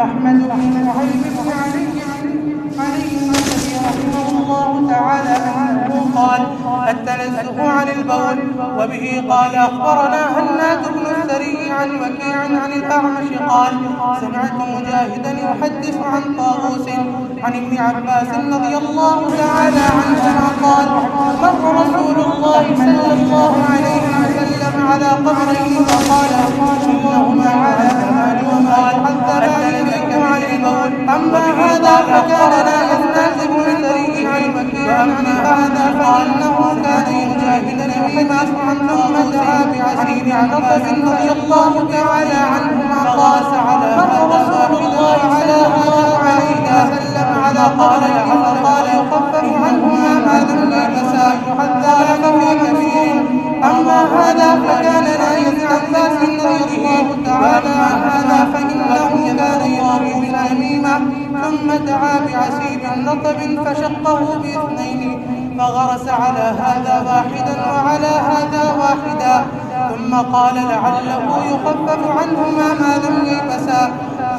أحمد بن شعيب بن علي المدني رحمه الله تعالى أنه قال: التنزه عن البول. وبه قال: أخبرنا هناد بن السري عن وكيع عن الأعمش قال: سمعت مجاهدا يحدث عن طاووس عن ابن عباس رضي الله تعالى عنهما قال: مر رسول الله صلى الله عليه وسلم على قبرين فقال: إنهما على أمان وقال: عذبان منكم عن البول. أما هذا فكان لا يستهزئ بسريه وأما هذا فإنه كان يجاهد يحدث ثم دعا بعشير عباس رضي الله تعالى عنهما قال: مر رسول الله على هذا عليه وسلم على قبرين فقال: يخفف عنهما ما لم يلبسا حتى في كثير. أما هذا فكان لا يستهزئ رضي الله تعالى عن هذا فإنه كان يضرب بالنميمة ثم دعا بعسيب رطب فشقه باثنين فغرس على هذا واحدا وعلى هذا واحدا ثم قال: لعله يخفف عنهما ما لم يلبسا.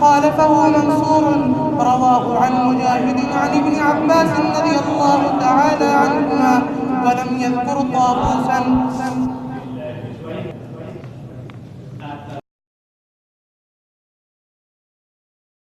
خالفه منصور رواه عن مجاهد عن ابن عباس رضي الله تعالى عنهما ولم يذكر طاووسا.